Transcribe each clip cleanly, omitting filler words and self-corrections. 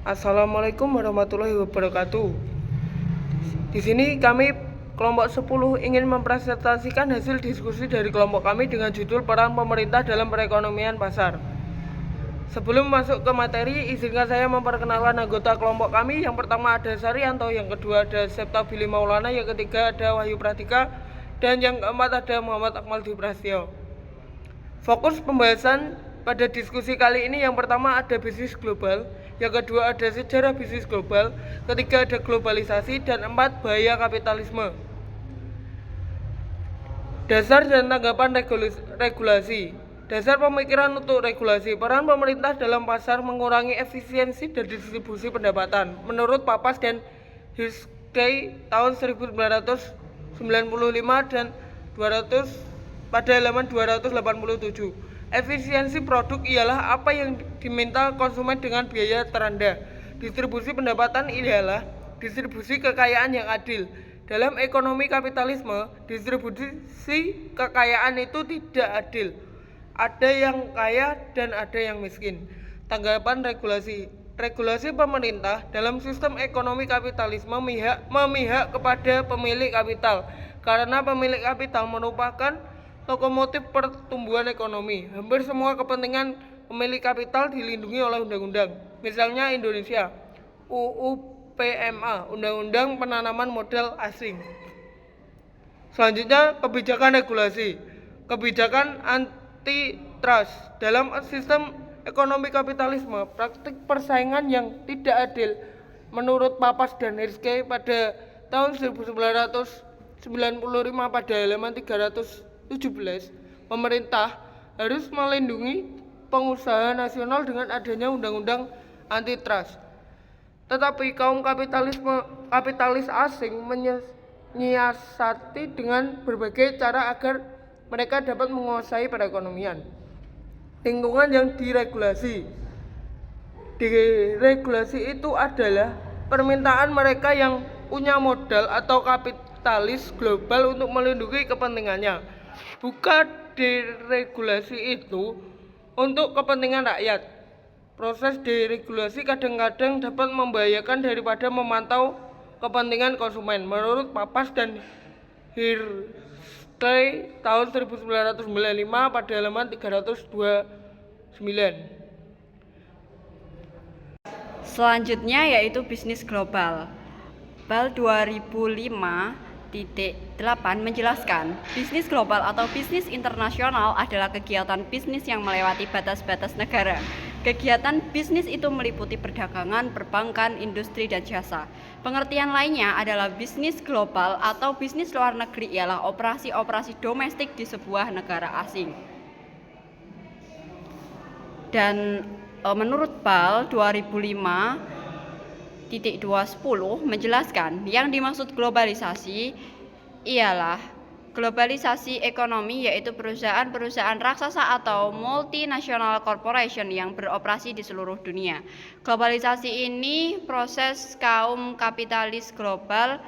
Assalamualaikum warahmatullahi wabarakatuh. Di sini kami kelompok 10 ingin mempresentasikan hasil diskusi dari kelompok kami dengan judul Peran Pemerintah dalam Perekonomian Pasar. Sebelum masuk ke materi, izinkan saya memperkenalkan anggota kelompok kami. Yang pertama ada Saryanto, yang kedua ada Septa Billy Maulana, yang ketiga ada Wahyu Pratika, dan yang keempat ada Muhammad Akmal Diprastio. Fokus pembahasan pada diskusi kali ini yang pertama ada bisnis global, yang kedua ada sejarah bisnis global, ketiga ada globalisasi, dan empat bahaya kapitalisme. Dasar dan tanggapan regulasi. Dasar pemikiran untuk regulasi. Peran pemerintah dalam pasar mengurangi efisiensi dan distribusi pendapatan. Menurut Papas dan Hirschkey tahun 1995 dan 200 pada halaman 287. Efisiensi produk ialah apa yang diminta konsumen dengan biaya terendah. Distribusi pendapatan ialah distribusi kekayaan yang adil. Dalam ekonomi kapitalisme, distribusi kekayaan itu tidak adil. Ada yang kaya dan ada yang miskin. Tanggapan regulasi. Regulasi pemerintah dalam sistem ekonomi kapitalisme memihak kepada pemilik kapital, karena pemilik kapital merupakan lokomotif pertumbuhan ekonomi. Hampir semua kepentingan pemilik kapital dilindungi oleh undang-undang. Misalnya Indonesia, UU PMA, Undang-Undang Penanaman Modal Asing. Selanjutnya, kebijakan regulasi. Kebijakan antitrust. Dalam sistem ekonomi kapitalisme, praktik persaingan yang tidak adil menurut Papas dan Hirschkey pada tahun 1995 pada halaman 317, pemerintah harus melindungi pengusaha nasional dengan adanya undang-undang antitrust. Tetapi kaum kapitalis asing menyiasati dengan berbagai cara agar mereka dapat menguasai perekonomian. Lingkungan yang diregulasi. Diregulasi itu adalah permintaan mereka yang punya modal atau kapitalis global untuk melindungi kepentingannya. Bukan diregulasi itu untuk kepentingan rakyat. Proses deregulasi kadang-kadang dapat membahayakan daripada memantau kepentingan konsumen. Menurut Papas dan Hirschkey tahun 1995 pada halaman 329. Selanjutnya yaitu bisnis global. BAL 2005-8 menjelaskan, bisnis global atau bisnis internasional adalah kegiatan bisnis yang melewati batas-batas negara. Kegiatan bisnis itu meliputi perdagangan, perbankan, industri, dan jasa. Pengertian lainnya adalah bisnis global atau bisnis luar negeri ialah operasi-operasi domestik di sebuah negara asing. Dan menurut BAL 2005-210 menjelaskan, yang dimaksud globalisasi ialah globalisasi ekonomi, yaitu perusahaan-perusahaan raksasa atau multinational corporation yang beroperasi di seluruh dunia. Globalisasi ini proses kaum kapitalis global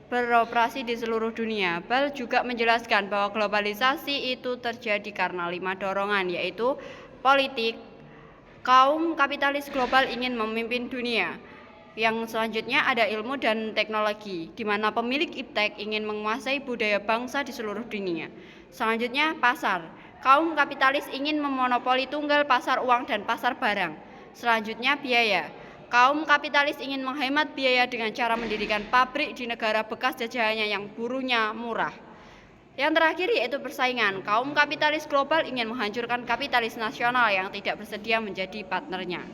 beroperasi di seluruh dunia. BAL juga menjelaskan bahwa globalisasi itu terjadi karena 5 dorongan, yaitu politik. Kaum kapitalis global ingin memimpin dunia. Yang selanjutnya ada ilmu dan teknologi, di mana pemilik iptek ingin menguasai budaya bangsa di seluruh dunia. Selanjutnya pasar. Kaum kapitalis ingin memonopoli tunggal pasar uang dan pasar barang. Selanjutnya biaya. Kaum kapitalis ingin menghemat biaya dengan cara mendirikan pabrik di negara bekas jajahannya yang buruhnya murah. Yang terakhir yaitu persaingan. Kaum kapitalis global ingin menghancurkan kapitalis nasional yang tidak bersedia menjadi partnernya.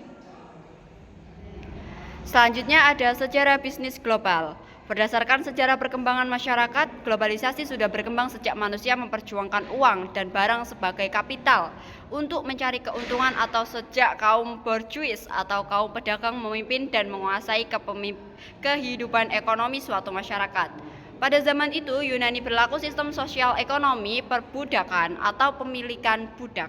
Selanjutnya ada sejarah bisnis global. Berdasarkan sejarah perkembangan masyarakat, globalisasi sudah berkembang sejak manusia memperjuangkan uang dan barang sebagai kapital untuk mencari keuntungan, atau sejak kaum borjuis atau kaum pedagang memimpin dan menguasai kehidupan ekonomi suatu masyarakat. Pada zaman itu, Yunani berlaku sistem sosial ekonomi perbudakan atau pemilikan budak.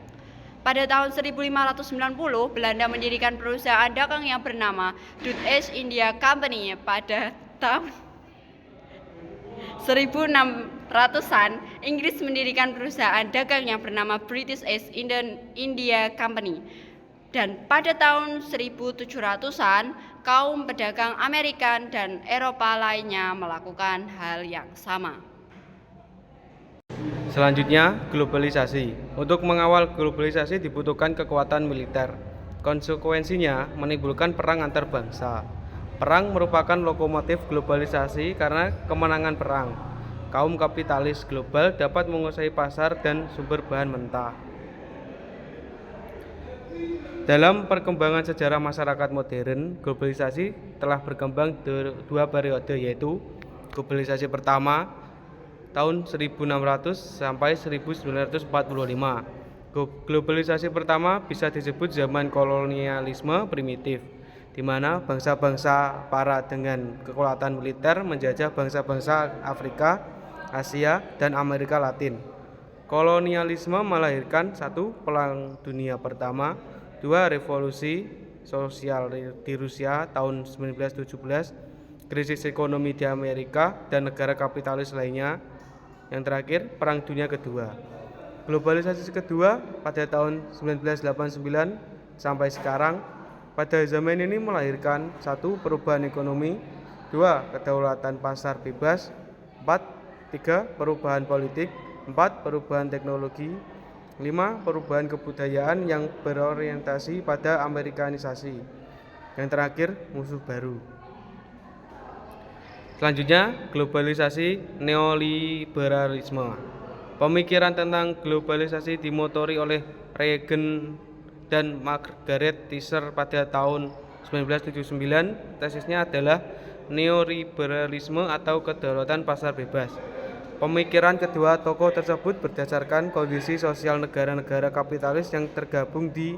Pada tahun 1590, Belanda mendirikan perusahaan dagang yang bernama Dutch East India Company. Pada tahun 1600-an, Inggris mendirikan perusahaan dagang yang bernama British East India Company. Dan pada tahun 1700-an, kaum pedagang Amerika dan Eropa lainnya melakukan hal yang sama. Selanjutnya, globalisasi. Untuk mengawal globalisasi dibutuhkan kekuatan militer. Konsekuensinya menimbulkan perang antar bangsa. Perang merupakan lokomotif globalisasi karena kemenangan perang. Kaum kapitalis global dapat menguasai pasar dan sumber bahan mentah. Dalam perkembangan sejarah masyarakat modern, globalisasi telah berkembang dua periode, yaitu globalisasi pertama tahun 1600 sampai 1945. Globalisasi pertama bisa disebut zaman kolonialisme primitif, di mana bangsa-bangsa para dengan kekuatan militer menjajah bangsa-bangsa Afrika, Asia, dan Amerika Latin. Kolonialisme melahirkan satu, Perang Dunia Pertama, dua, revolusi sosial di Rusia tahun 1917, krisis ekonomi di Amerika dan negara kapitalis lainnya. Yang terakhir, Perang Dunia Kedua. Globalisasi kedua pada tahun 1989 sampai sekarang. Pada zaman ini melahirkan satu, perubahan ekonomi, dua, kedaulatan pasar bebas, tiga, perubahan politik, empat, perubahan teknologi, lima, perubahan kebudayaan yang berorientasi pada Amerikanisasi. Yang terakhir, musuh baru. Selanjutnya, globalisasi neoliberalisme. Pemikiran tentang globalisasi dimotori oleh Reagan dan Margaret Thatcher pada tahun 1979. Tesisnya adalah neoliberalisme atau kedaulatan pasar bebas. Pemikiran kedua tokoh tersebut berdasarkan kondisi sosial negara-negara kapitalis yang tergabung di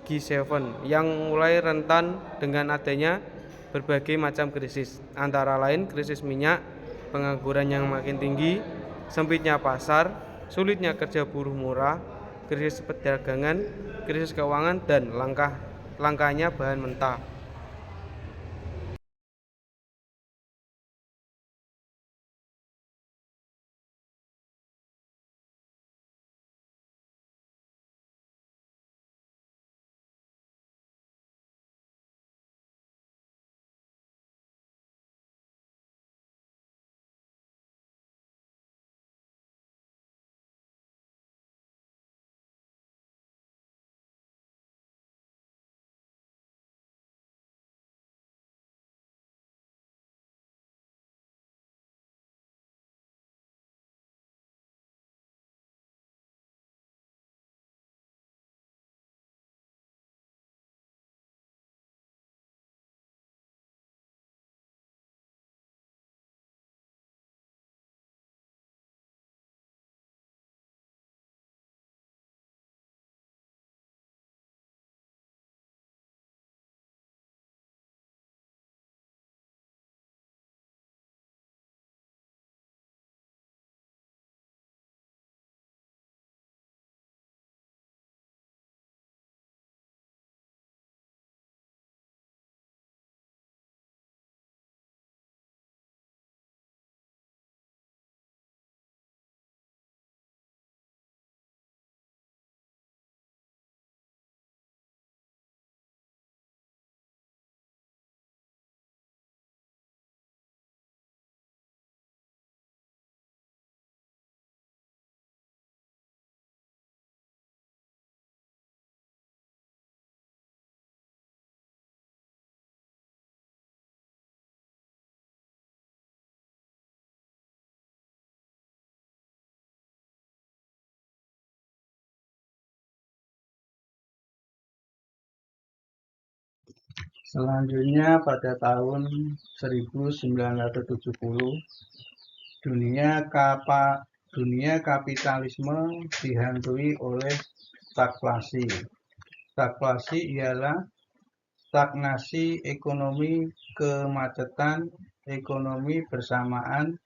G7 yang mulai rentan dengan adanya berbagai macam krisis, antara lain krisis minyak, pengangguran yang makin tinggi, sempitnya pasar, sulitnya kerja buruh murah, krisis perdagangan, krisis keuangan, dan langkahnya bahan mentah. Selanjutnya pada tahun 1970, dunia kapitalisme dihantui oleh stagflasi. Stagflasi ialah stagnasi ekonomi, kemacetan ekonomi bersamaan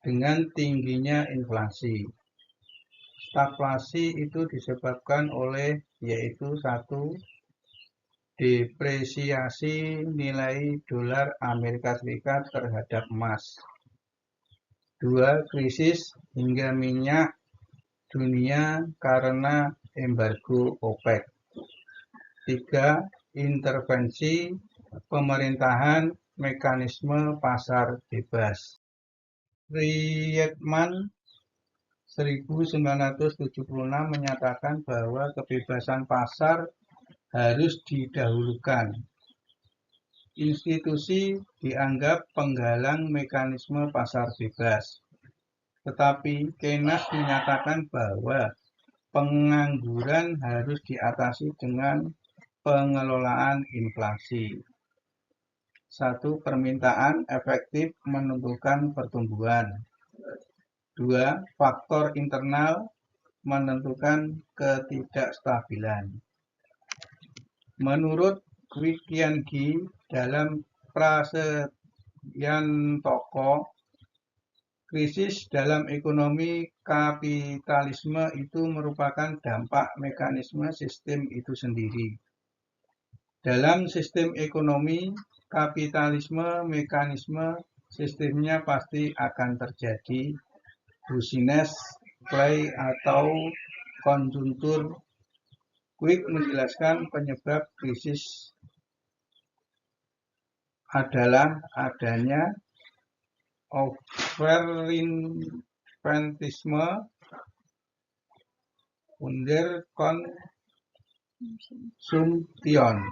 dengan tingginya inflasi. Stagflasi itu disebabkan oleh yaitu satu, depresiasi nilai dolar Amerika Serikat terhadap emas. Dua, krisis hingga minyak dunia karena embargo OPEC. 3. Intervensi pemerintahan mekanisme pasar bebas. Friedman 1976 menyatakan bahwa kebebasan pasar harus didahulukan. Institusi dianggap penggalang mekanisme pasar bebas. Tetapi Keynes menyatakan bahwa pengangguran harus diatasi dengan pengelolaan inflasi. 1. Permintaan efektif menentukan pertumbuhan. 2. Faktor internal menentukan ketidakstabilan. Menurut Wikiangi dalam Prasetyan Toko, krisis dalam ekonomi kapitalisme itu merupakan dampak mekanisme sistem itu sendiri. Dalam sistem ekonomi kapitalisme, mekanisme sistemnya pasti akan terjadi business play atau konjuntur. Quick menjelaskan penyebab krisis adalah adanya overinflationisme under consumption.